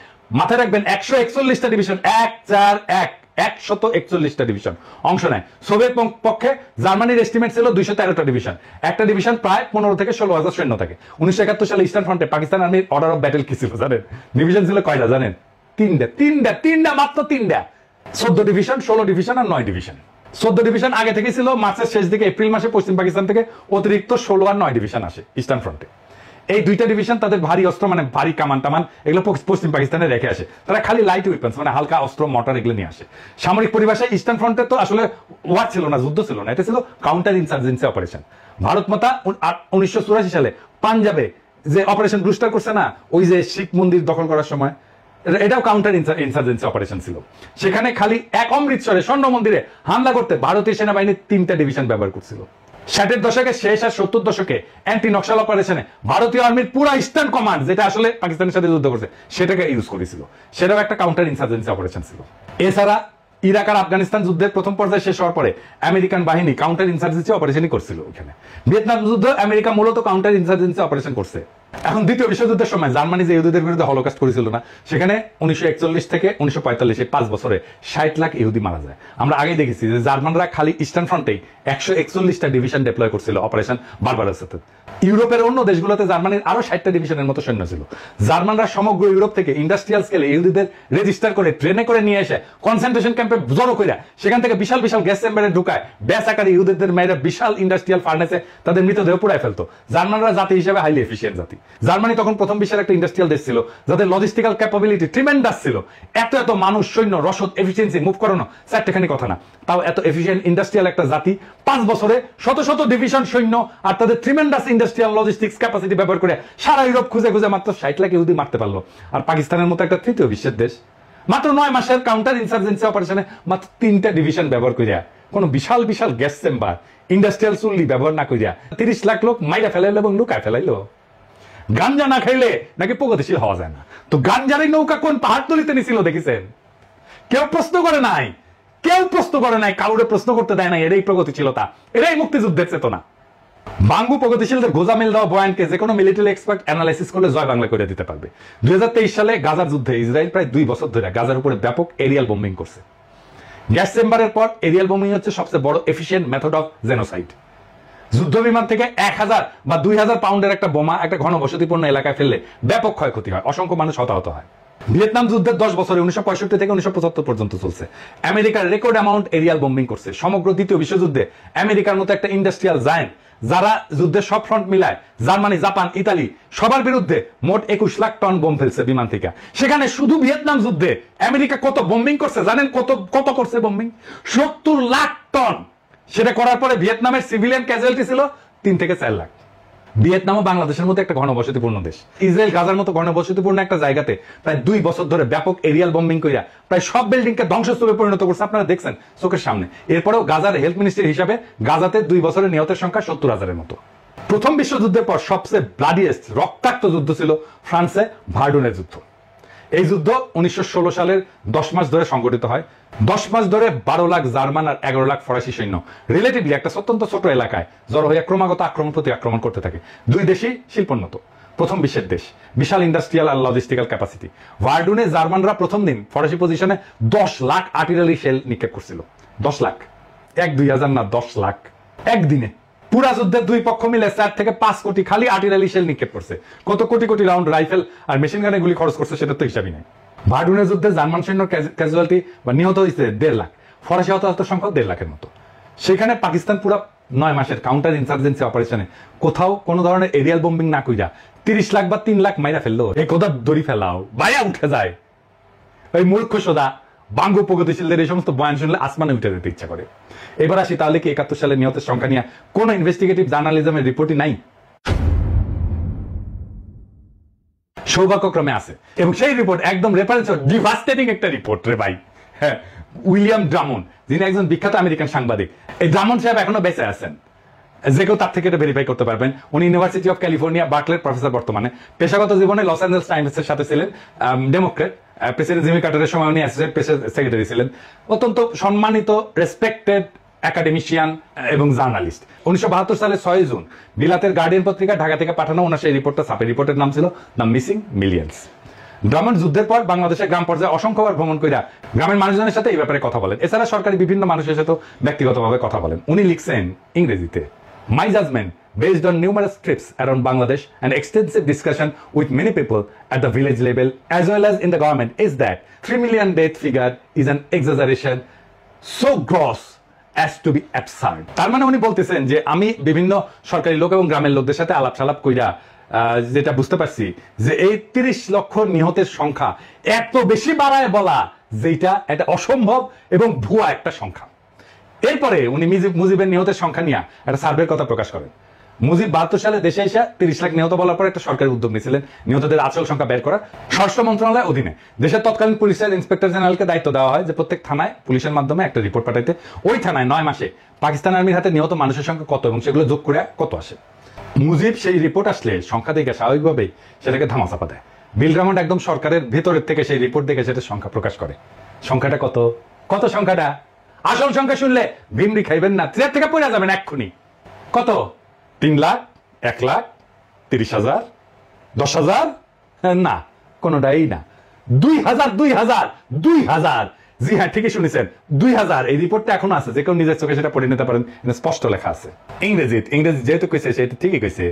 মাথায় রাখবেন 141টা ডিভিশন, 141টা ডিভিশন অংশ নেয়। সোভিয়েত পক্ষে জার্মানির এস্টিমেট ছিল 213টা ডিভিশন, একটা ডিভিশন প্রায় 15 থেকে 16,000 সৈন্য থাকে। 1971 সালে ইস্টার্ন ফ্রন্টে পাকিস্তান আর্মির অর্ডার অফ ব্যাটেল কি ছিল জানেন? ডিভিশন ছিল কয়টা জানেন? তিনটা, মাত্র তিনটা। 14 ডিভিশন, 16 ডিভিশন আর 9 ডিভিশন। 14 ডিভিশন আগে থেকে ছিল, মার্চের শেষ দিকে এপ্রিল মাসে পশ্চিম পাকিস্তান থেকে অতিরিক্ত 16 আর 9 ডিভিশন আসে ইস্টার্ন ফ্রন্টে। এই দুইটা ডিভিশন তাদের ভারী অস্ত্র মানে ভারী কামান টামান এগুলো পশ্চিম পাকিস্তানে রেখে আসে। তারা খালি লাইট উইপেন্স মানে হালকা অস্ত্র মোটর এগুলো নিয়ে আসে। সামরিক পরিভাষায় ইস্টার্ন ফ্রন্টে তো আসলে ওয়ার ছিল না, যুদ্ধ ছিল না, এটা ছিল কাউন্টার ইনসার্জেন্সি অপারেশন। ভারত মাতা 1984 সালে পাঞ্জাবে যে অপারেশন ব্লুস্টার করছে না, ওই যে শিখ মন্দির দখল করার সময়, এটাও কাউন্টার ইনসার্জেন্সি অপারেশন ছিল। সেখানে খালি এক অমৃতসরে স্বর্ণ মন্দিরে হামলা করতে ভারতীয় সেনাবাহিনী 3টা ডিভিশন ব্যবহার করছিল। 60-এর দশকে শেষ আর 70 দশকে অ্যান্টি নকশাল অপারেশনে ভারতীয় আর্মির পুরো ইস্টার্ন কমান্ড, যেটা আসলে পাকিস্তানের সাথে যুদ্ধ করছে, সেটাকে ইউজ করেছিল। সেটাও একটা কাউন্টার ইনসার্জেন্সি অপারেশন ছিল। এছাড়া ইরাক আর আফগানিস্তান যুদ্ধের প্রথম পর্যায়ে শেষ হওয়ার পরে আমেরিকান বাহিনী কাউন্টার ইনসার্জেন্সি অপারেশনই করছিল ওখানে। ভিয়েতনাম যুদ্ধ আমেরিকা মূলত কাউন্টার ইনসার্জেন্সি অপারেশন করছে। এখন দ্বিতীয় বিশ্বযুদ্ধের সময় জার্মানি যে ইহুদিদের বিরুদ্ধে হলোকাস্ট করেছিল না, সেখানে 1941 থেকে 1945 এই 5 বছরে 60 লাখ ইহুদি মারা যায়। আমরা আগেই দেখেছি যে জার্মানরা খালি ইস্টার্ন ফ্রন্টেই 141টা ডিভিশন ডেপ্লয় করছিল অপারেশন বারবারোসাতে। ইউরোপের অন্য দেশগুলোতে জার্মানির আরো 60টা ডিভিশনের মতো সৈন্য ছিল। জার্মানরা সমগ্র ইউরোপ থেকে ইন্ডাস্ট্রিয়াল স্কেলে ইহুদিদের রেজিস্টার করে ট্রেনে করে নিয়ে এসে কনসেন্ট্রেশন ক্যাম্পে জড়ো করে সেখান থেকে বিশাল বিশাল গ্যাস চেম্বারে ঢুকায় ব্যাস আকারে ইহুদিদের মেয়েরা বিশাল ইন্ডাস্ট্রিয়াল ফার্নেসে তাদের মৃতদেহ পুড়ায় ফেলতো। জার্মানরা জাতি হিসেবে হাইলি এফিসিয়েন্ট জাতি। জার্মানি তখন প্রথম বিশ্বের একটা ইন্ডাস্ট্রিয়াল দেশ ছিল, যাদের লজিস্টিক্যাল ক্যাপাবিলিটি ট্রিমেন্ডাস ছিল। এত মানুষ, সৈন্য, রসদ, এফিসিয়েন্সি, মুভ করানো, চারটেখানি কথা না, তাও এত এফিসিয়েন্ট ইন্ডাস্ট্রিয়াল একটা জাতি 5 বছরে শত শত ডিভিশন সৈন্য আর তাদের ট্রিমেন্ডাস ইন্ডাস্ট্রিয়াল লজিস্টিক্স ক্যাপাসিটি ব্যবহার করে সারা ইউরোপ খুঁজে খুঁজে মাত্র 60 লাখ ইহুদি মারতে পারলো। আর পাকিস্তানের মতো একটা তৃতীয় বিশ্বের দেশ মাত্র 9 মাসের কাউন্টার ইনসার্জেন্সি অপারেশনে মাত্র 3টা ডিভিশন ব্যবহার করিয়া, কোন বিশাল বিশাল গ্যাস চেম্বার, ইন্ডাস্ট্রিয়াল চুল্লি ব্যবহার না করিয়া 30 লাখ লোক মাইরা ফেলাইলো এবং লুকায় ফেলাইলো। গাঞ্জা না খাইলে নাকি প্রগতিশীল হওয়া যায় না। তো গাঞ্জারের নৌকা কোন পাহাড়তলিতে নিছিল দেখেছেন? কেউ প্রশ্ন করে নাই, কাউরে প্রশ্ন করতে দেয় না। এটাই প্রগতিশীলতা, এটাই মুক্তিযুদ্ধের চেতনা। বাঙ্গু প্রগতিশীলদের গোজামিল দেওয়া বয়ানকে যে কোনো মিলিটারি এক্সপার্ট অ্যানালাইসিস করলে জয় বাংলা করে দিতে পারবে। 2023 সালে গাজার যুদ্ধে ইসরায়েল প্রায় 2 বছর ধরে গাজার উপরে ব্যাপক এরিয়াল বোম্বিং করছে। গ্যাস চেম্বারের পর এরিয়াল বোম্বিং হচ্ছে সবচেয়ে বড় এফিশিয়েন্ট মেথড অফ জেনোসাইড। যুদ্ধ বিমান থেকে 1000 বা 2000 পাউন্ডের একটা বোমা একটা ঘনবসতিপূর্ণ এলাকায় ফেললে ব্যাপক ক্ষয়ক্ষতি হয়, অসংখ্য মানুষ হতাহত হয়। ভিয়েতনাম যুদ্ধের 10 বছরে 1965 থেকে 1975 পর্যন্ত চলছে। আমেরিকার রেকর্ড অ্যামাউন্ট এরিয়াল বোম্বিং করছে। সমগ্র দ্বিতীয় বিশ্বযুদ্ধে আমেরিকার মতো একটা ইন্ডাস্ট্রিয়াল জায়ান্ট, যারা যুদ্ধের সব ফ্রন্ট মিলায় জার্মানি, জাপান, ইতালি সবার বিরুদ্ধে মোট 21 লাখ টন বোম ফেলছে বিমান থেকে। সেখানে শুধু ভিয়েতনাম যুদ্ধে আমেরিকা কত বোম্বিং করছে জানেন? কত করছে বোম্বিং? 70 লাখ টন। সেটা করার পরে ভিয়েতনামের সিভিলিয়ান ক্যাজুয়ালিটি ছিল 3 থেকে 4 লাখ। ভিয়েতনাম ও বাংলাদেশের মতো একটা ঘনবসতিপূর্ণ দেশ, ইসরায়েল গাজার মতো ঘনবসতিপূর্ণ একটা জায়গাতে প্রায় 2 বছর ধরে ব্যাপক এরিয়াল বোম্বিং কইরা প্রায় সব বিল্ডিংকে ধ্বংসস্তূপে পরিণত করছে। আপনারা দেখছেন চোখের সামনে। এরপরেও গাজার হেলথ মিনিস্ট্রি হিসাবে গাজাতে 2 বছরে নিহতের সংখ্যা 70,000-এর মতো। প্রথম বিশ্বযুদ্ধের পর সবচেয়ে ব্লাডিয়েস্ট রক্তাক্ত যুদ্ধ ছিল ফ্রান্সে ভার্ডুনের যুদ্ধ। এই যুদ্ধ 1916 সালের 10 মাস ধরে সংগঠিত হয়। 10 মাস ধরে 12 লাখ জার্মান আর 11 লাখ ফরাসি সৈন্য রিলেটিভলি একটা অত্যন্ত ছোট এলাকায় জড়ো হয়ে ক্রমাগত আক্রমণ প্রতি আক্রমণ করতে থাকে। দুই দেশই শিল্পোন্নত, প্রথম বিশ্বের দেশ, বিশাল ইন্ডাস্ট্রিয়াল আর লজিস্টিক্যাল ক্যাপাসিটি। ভার্ডুনে জার্মানরা প্রথম দিন ফরাসি পজিশনে 10 লাখ আর্টিলারি শেল নিক্ষেপ করছিল। 10 লাখ, 1-2 হাজার না, 10 লাখ একদিনে। পুরা যুদ্ধের দুই পক্ষ মিলে 4 থেকে 5 কোটি খালি আর্টিলারি শেল নিক্ষেপ করছে। কত কোটি কোটি রাউন্ড রাইফেল আর মেশিন গানে গুলি খরচ করছে সেটা তো হিসাবই নাই। ভার্ডুনের যুদ্ধে জার্মান সৈন্য ক্যাজুয়ালিটি বা নিহত হয়েছে 1.5 লাখ, ফরাসি হতাহতের সংখ্যা 1.5 লাখের মতো। সেখানে পাকিস্তান পুরো 9 মাসের কাউন্টার ইনসার্জেন্সি অপারেশনে কোথাও কোনো ধরনের এরিয়াল বোম্বিং না কইরা 30 লাখ বা 3 লাখ মাইরা ফেললো। এই কথা দড়ি ফেলাও বাইয়া উঠে যায়। ওই মূর্খ সোদা বাঙ্গু প্রগতিশীলদের এই সমস্ত বয়ান শুনলে আসমানে উঠে যেতে ইচ্ছা করে। এবার আসি, তাহলে কি 71 সালে নিহতের সংখ্যা নিয়ে কোন ইনভেস্টিগেটিভ জার্নালিজমের রিপোর্টই নাই? সৌভাগ্যক্রমে আছে, এবং সেই রিপোর্ট একদম রেফারেন্স ডিভাস্টেটিং একটা রিপোর্ট রে ভাই। হ্যাঁ, উইলিয়াম ড্রামন্ড, যিনি একজন বিখ্যাত আমেরিকান সাংবাদিক। এই ড্রামন্ড সাহেব এখনো বেঁচে আছেন, যে কেউ তার থেকে এটা ভেরিফাই করতে পারবেন। উনি ইউনিভার্সিটি অফ ক্যালিফোর্নিয়া বার্কলের প্রফেসর বর্তমানে। পেশাগত জীবনে লস অ্যাঞ্জেলস টাইমসের সাথে ছিলেন, ডেমোক্রেট। প্রেসিডেন্ট জিমি কার্টারের সময় উনি অ্যাসোসিয়েট প্রেসের সেক্রেটারি ছিলেন। অত্যন্ত সম্মানিত, রেসপেক্টেড একাডেমিশিয়ান এবং জার্নালিস্ট। 1972 সালে 6 জুন বিলাতের গার্ডিয়ান পত্রিকা ঢাকা থেকে পাঠানো ওনার সেই রিপোর্টটা ছাপে। রিপোর্টের নাম ছিল দ্য মিসিং মিলিয়ন্স। ড্রামন্ড যুদ্ধের পর বাংলাদেশের গ্রাম পর্যায়ে অসংখ্যবার ভ্রমণ কইরা গ্রামের মানুষজনের সাথে এই ব্যাপারে কথা বলেন। এছাড়া সরকারি বিভিন্ন মানুষের সাথে ব্যক্তিগতভাবে কথা বলেন। উনি লিখছেন ইংরেজিতে, মাই judgement based on numerous trips around Bangladesh and extensive discussion with many people at the village level as well as in the government is that 3 million death figure is an exaggeration so gross as to be absurd. তার মানে উনি বলতেছেন যে আমি বিভিন্ন সরকারি লোক এবং গ্রামের লোকদের সাথে আলাপ সালাপ কইরা যেটা বুঝতে পারছি যে এই 30 লক্ষ নিহতের সংখ্যা এত বেশি বাড়ায় বলা যেটা এটা অসম্ভব এবং ভুয়া একটা সংখ্যা। এরপরে উনি মুজিবের নিহতের সংখ্যা নিয়ে একটা সার্ভের কথা প্রকাশ করেন। মুজিব 72 সালে দেশে এসে 30 লাখ নিহত বলার পর একটা সরকারি উদ্যোগ নিয়েছিলেন নিহতদের আসল সংখ্যা বের করার। স্বরাষ্ট্র মন্ত্রণালয়ের অধীনে দেশের তৎকালীন পুলিশের ইন্সপেক্টর জেনারেলকে দায়িত্ব দেওয়া হয় যে প্রত্যেক থানায় পুলিশের মাধ্যমে একটা রিপোর্ট পাঠাইতে। ওই থানায় 9 মাসে পাকিস্তান আর্মির হাতে নিহত মানুষের সংখ্যা কত এবং সেগুলো যোগ করে কত আসে। মুজিব সেই রিপোর্ট আসলে সংখ্যা দেখে স্বাভাবিকভাবেই সেটাকে ধামাচাপা দেয়। বিল ড্রামন্ড একদম সরকারের ভেতরের থেকে সেই রিপোর্ট দেখে সেটা সংখ্যা প্রকাশ করে। সংখ্যাটা কত? কত সংখ্যাটা? আসল সংখ্যা শুনলে ভিমরি খাইবেন না, চেয়ার থেকে পড়ে যাবেন এক্ষুনি। কত? 3 লাখ, 1 লাখ, 30,000, 10,000? না, কোনোটাই না। 2,000, 2,000, 2,000। জি হ্যাঁ, ঠিকই শুনেছেন, 2,000। এই রিপোর্টটা এখনো আছে, যে কেউ নিজের চোখে সেটা পড়ে নিতে পারেন, স্পষ্ট লেখা আছে। ইংরেজি যেহেতু কইছে সেটা ঠিকই কইছে।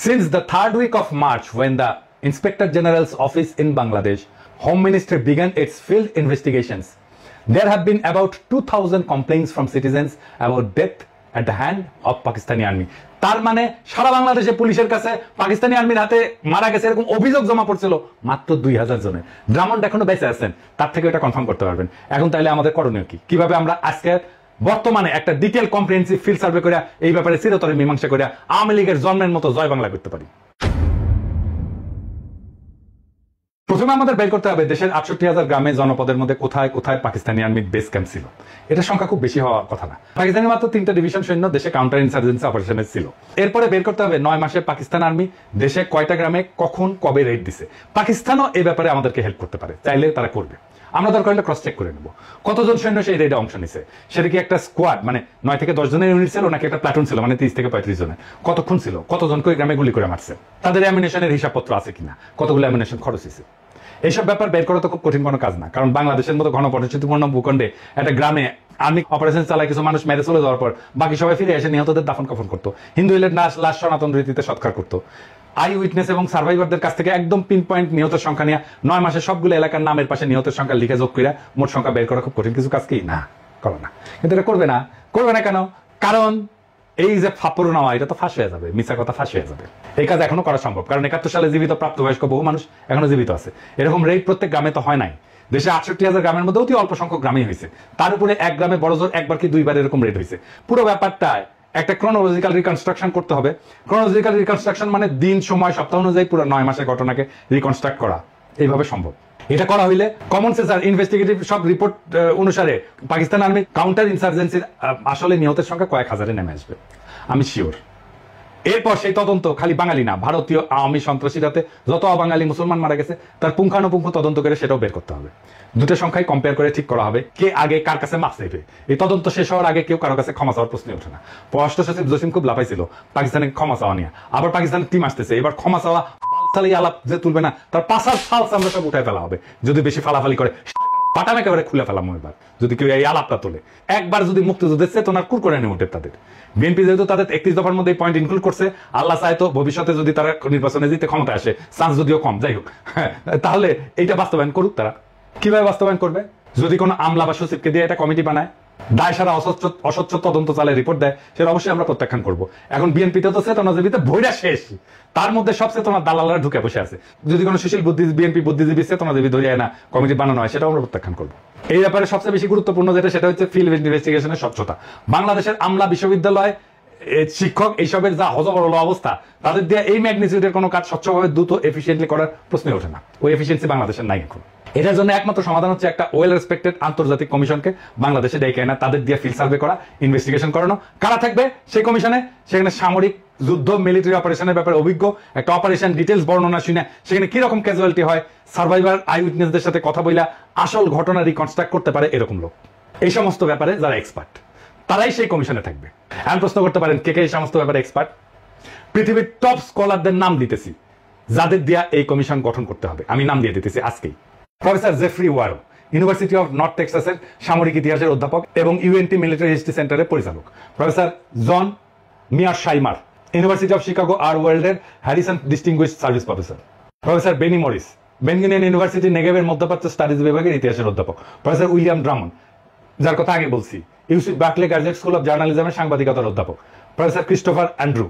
Since the 3rd week of March, when the Inspector General's office in Bangladesh, Home Ministry began its field investigations, there have been about 2,000 complaints from citizens about death at the hand of Pakistani army. তার মানে সারা বাংলাদেশে পুলিশের কাছে পাকিস্তানি আর্মির হাতে মারা গেছে এরকম অভিযোগ জমা পড়ছিল মাত্র 2,000 জনের। ড্রামন্ড এখনো বেঁচে আছেন, তার থেকে এটা কনফার্ম করতে পারবেন। এখন তাহলে আমাদের করণীয় কি? কিভাবে আমরা আজকে বর্তমানে একটা ডিটেইল কম্প্রিহেনসিভ ফিল্ড সার্ভে করে এই ব্যাপারে চিরতরে মীমাংসা করে আওয়ামী লীগের জন্মের মতো জয় বাংলা করতে পারি? প্রথমে আমাদের বের করতে হবে দেশের 68,000 গ্রামে জনপদের মধ্যে কোথায় কোথায় পাকিস্তানি আর্মির বেস ক্যাম্প ছিল। এটা সংখ্যা খুব বেশি হওয়ার কথা না। পাকিস্তানি মাত্র 3টা ডিভিশন সৈন্য দেশে কাউন্টার ইনসার্জেন্সি অপারেশনে ছিল। এরপরে বের করতে হবে 9 মাসে পাকিস্তান আর্মি দেশে কয়টা গ্রামে কখন কবে রেড দিছে। পাকিস্তানও এই ব্যাপারে আমাদেরকে হেল্প করতে পারে, চাইলে তারা করবে। আমরা দরকার হলে ক্রস চেক করে নেব কতজন সৈন্য সেই রেডে অংশ নিছে। সেটা কি একটা স্কোয়াড মানে 9 থেকে 10 জনের ইউনিট ছিল, নাকি একটা প্লাটুন ছিল মানে 30 থেকে 35 জনের? কতক্ষণ ছিল, কতজনকে ওই গ্রামে গুলি করে মারছে, তাদের অ্যামিনেশনের হিসাবপত্র আছে কিনা, কতগুলো অ্যামিনেশন খরচ হয়েছে। এইসব ব্যাপার বের করা তো খুব কঠিন কোনো কাজ না, কারণ বাংলাদেশের মতো ঘনবসতিপূর্ণ ভূখণ্ডে একটা গ্রামে আর্মি অপারেশন চালায় কিছু মানুষ মেরে চলে যাওয়ার পর বাকি সবাই ফিরে এসে নিহতদের দাফন কাফন করতো, হিন্দু ইলের লাশ সনাতন রীতিতে সৎকার করতো। আই উইটনেস এবং সার্ভাইভারদের কাছ থেকে একদম পিন পয়েন্ট নিহতের সংখ্যা নিয়ে 9 মাসে সবগুলো এলাকার নামের পাশে নিহতের সংখ্যা লিখে যোগ করে মোট সংখ্যা বের করা খুব কঠিন কিছু কাজ কি না, করো না। কিন্তু এটা করবে না কেন? কারণ এই যে ফাপড় নেওয়া এটা তো ফাঁস হয়ে যাবে, মিথ্যা কথা ফাঁস হয়ে যাবে। এই কাজ এখনো করা সম্ভব, কারণ 71 সালে জীবিত প্রাপ্তবয়স্ক বহু মানুষ এখনো জীবিত আছে। এরকম রেড প্রত্যেক গ্রামে তো হয় নাই। দেশে 68,000 গ্রামের মধ্যে অতি অল্প সংখ্যক গ্রামে হয়েছে। তার উপরে এক গ্রামে বড়জোর একবার কি দুইবার এরকম রেড হয়েছে। পুরো ব্যাপারটা একটা ক্রোনোলজিক্যাল রিকনস্ট্রাকশন করতে হবে। ক্রোনোলজিক্যাল রিকনস্ট্রাকশন মানে দিন সময় সপ্তাহ অনুযায়ী পুরো 9 মাসের ঘটনাকে রিকনস্ট্রাক্ট করা, এইভাবে সম্ভব। এটা করা হইলে কমন সেন্স আর ইনভেস্টিগেটিভ সব রিপোর্ট অনুসারে পাকিস্তান আর্মি কাউন্টার ইনসার্জেন্সির আসলে নিহতের সংখ্যা কয়েক হাজারে নেমে আসবে, আমি শিওর। এরপর সেই তদন্ত খালি বাঙালি না, ভারতীয় আওয়ামী সন্ত্রাসীরাতে যত অবাঙালি মুসলমান মারা গেছে তার পুঙ্খানুপুঙ্খ তদন্ত করে সেটাও বের করতে হবে। দুটো সংখ্যায় কম্পেয়ার করে ঠিক করা হবে কে আগে কার কাছে মাছ নেবে। এই তদন্ত শেষ হওয়ার আগে কেউ কারো কাছে ক্ষমা চাওয়ার প্রশ্নই ওঠে না। পররাষ্ট্র সচিব জসিম খুব লাফাইছিল পাকিস্তানে ক্ষমা চাওয়া নিয়ে, আবার পাকিস্তানের টিম আসতেছে, এবার ক্ষমা চাওয়া বালসালি আলাপ যে তুলবে না তার পাশার ফালস আমরা সব উঠায় ফেলা হবে। যদি বেশি ফালাফালি করে বাটাম একেবারে খুলে ফেলাম এবার যদি কেউ এই আলাপটা তোলে। একবার যদি মুক্তিযুদ্ধের চেতনার কুর করে নেই ওঠে তাদের। বিএনপি যেহেতু তাদের 31 দফার মধ্যে পয়েন্ট ইনক্লুড করছে, আল্লাহ চায় তো ভবিষ্যতে যদি তারা নির্বাচনে জিতে ক্ষমতা আসে, চান্স যদিও কম, যাই হোক, তাহলে এইটা বাস্তবায়ন করুক। তারা কিভাবে বাস্তবায়ন করবে? যদি কোনো আমলা বা সচিবকে দিয়ে এটা কমিটি বানায়, দায় সারা অস্বচ্ছ তদন্ত চালে রিপোর্ট দেয়, সেটা অবশ্যই আমরা প্রত্যাখ্যান করবো। এখন বিএনপিতে তো চেতনাজীবীতে ভৈরা শেষ, তার মধ্যে সব চেতনা দালালরা ঢুকে বসে আছে। যদি কোনো সুশীল বিএনপি বুদ্ধিজীবী চেতনাজীবী ধরিয়ে না কমিটি বানানো হয়, সেটাও আমরা প্রত্যাখ্যান করবো। এই ব্যাপারে সবচেয়ে বেশি গুরুত্বপূর্ণ যেটা, সেটা হচ্ছে ফিল্ড ইনভেস্টিগেশনের স্বচ্ছতা। বাংলাদেশের আমলা, বিশ্ববিদ্যালয়, শিক্ষক, এইসবের যা হজবরল অবস্থা, তাদের দিয়ে এই ম্যাগনিটিউডের কোনো কাজ স্বচ্ছভাবে দ্রুত এফিসিয়েন্টলি করার প্রশ্নই ওঠে না। ওই এফিসিয়েন্সি বাংলাদেশের নাই এখন। এটার জন্য একমাত্র সমাধান হচ্ছে একটা ওয়েল রেসপেক্টেড আন্তর্জাতিক কমিশনকে বাংলাদেশে ডেকে আনা, তাদের দিয়ে ফিল্ড সার্ভে করা, ইনভেস্টিগেশন করানো। কারা থাকবে সেই কমিশনে? সেখানে সামরিক যুদ্ধ, মিলিটারি অপারেশনের ব্যাপারে অভিজ্ঞ, একটা অপারেশন ডিটেলস বর্ণনা শুনে সেখানে কিরকম ক্যাজুয়ালিটি হয়, সার্ভাইভার আই উইটনেসদের সাথে কথা বইলা আসল ঘটনা রিকনস্ট্রাক্ট করতে পারে এরকম লোক, এই সমস্ত ব্যাপারে যারা এক্সপার্ট, তারাই সেই কমিশনে থাকবে। এখন প্রশ্ন করতে পারেন কে কে এই সমস্ত ব্যাপারে এক্সপার্ট? পৃথিবীর টপ স্কলারদের নাম দিতেছি যাদের দিয়া এই কমিশন গঠন করতে হবে, আমি নাম দিয়ে দিতেছি আজকেই। Professor Geoffrey Wawro, university of north টেক্সাসের সামরিক ইতিহাসের অধ্যাপক এবং ইউএনটি মিলিটারি হিস্ট্রি সেন্টারের পরিচালক। Professor John Mearsheimer, university of Chicago আর ওয়ার্ল্ডের Harrison distinguished service professor. Professor Benny Morris, Ben Gurion university নেগেভের মধ্যপ্রাচ্য স্টাডিজ বিভাগের ইতিহাসের অধ্যাপক। প্রফেসর উইলিয়াম ড্রামন্ড, যার কথা আগে বলছি, UC Berkeley graduate school of জার্নালিজমের সাংবাদিকতার অধ্যাপক। Professor Christopher Andrew,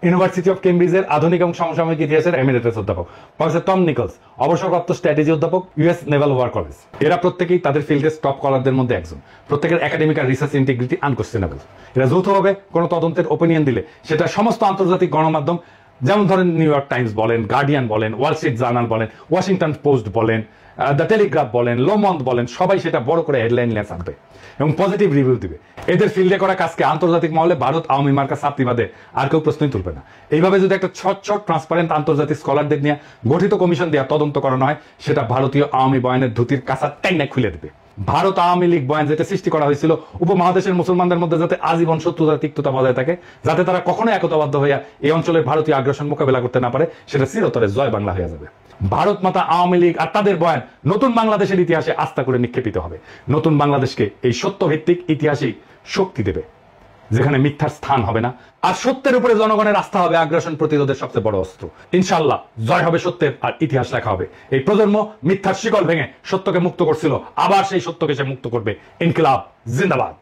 university of কেমব্রিজের আধুনিক এবং সমসাময়িক ইতিহাসের এমিরেটাস অধ্যাপক। প্রফেসর টম নিকলস, অবসরপ্রাপ্ত স্ট্র্যাটেজি অধ্যাপক, ইউএস নেভাল ওয়ার কলেজ। এরা প্রত্যেকেই তাদের ফিল্ডের টপ কলারদের মধ্যে একজন। প্রত্যেকের একাডেমিক আর রিসার্চ ইন্টিগ্রিটি আনকোয়েশ্চেনেবল। এরা যৌথভাবে কোনো তদন্তের ওপিনিয়ন দিলে সেটা সমস্ত আন্তর্জাতিক গণমাধ্যম, যেমন ধরেন নিউ ইয়র্ক টাইমস বলেন, গার্ডিয়ান বলেন, ওয়াল স্ট্রিট জার্নাল বলেন, ওয়াশিংটন পোস্ট বলেন, দ্য টেলিগ্রাফ বলেন, লোমন্দ বলেন, সবাই সেটা বড় করে হেডলাইন নিয়ে ছাপবে এবং পজিটিভ রিভিউ দিবে। এদের ফিল্ডে করা কাজকে আন্তর্জাতিক মহলে ভারত আওয়ামী মার্কা ছাপতি বাদে আর কেউ প্রশ্নই তুলবে না। এইভাবে যদি একটা ছোট ট্রান্সপারেন্ট আন্তর্জাতিক স্কলারদের নিয়ে গঠিত কমিশন দিয়ে তদন্ত করানো হয়, সেটা ভারতীয় আওয়ামী বয়ানের ধুতির কাঁচা টাইনা খুলে দেবে। ভারত আওয়ামী লীগ বয়ান যেটা সৃষ্টি করা হয়েছিল উপমহাদেশের মুসলমানদের মধ্যে যাতে আজীবন শত্রুতা তিক্ততা বজায় থাকে, যাতে তারা কখনো একতাবদ্ধ হইয়া এই অঞ্চলের ভারতীয় আগ্রাসন মোকাবেলা করতে না পারে, সেটা চিরতরে জয় বাংলা হয়ে যাবে। ভারত মাতা আওয়ামী লীগ আর তাদের বয়ান নতুন বাংলাদেশের ইতিহাসে আস্থা করে নিক্ষেপিত হবে। নতুন বাংলাদেশকে এই সত্যভিত্তিক ইতিহাসেই শক্তি দেবে, যেখানে মিথ্যার স্থান হবে না, আর সত্যের উপরে জনগণের আস্থা হবে আগ্রাসন প্রতিরোধের সবচেয়ে বড় অস্ত্র। ইনশাআল্লাহ জয় হবে সত্যের, আর ইতিহাস লেখা হবে। এই প্রজন্ম মিথ্যার শিকল ভেঙে সত্যকে মুক্ত করছিল, আবার সেই সত্যকে সে মুক্ত করবে। ইনকিলাব জিন্দাবাদ।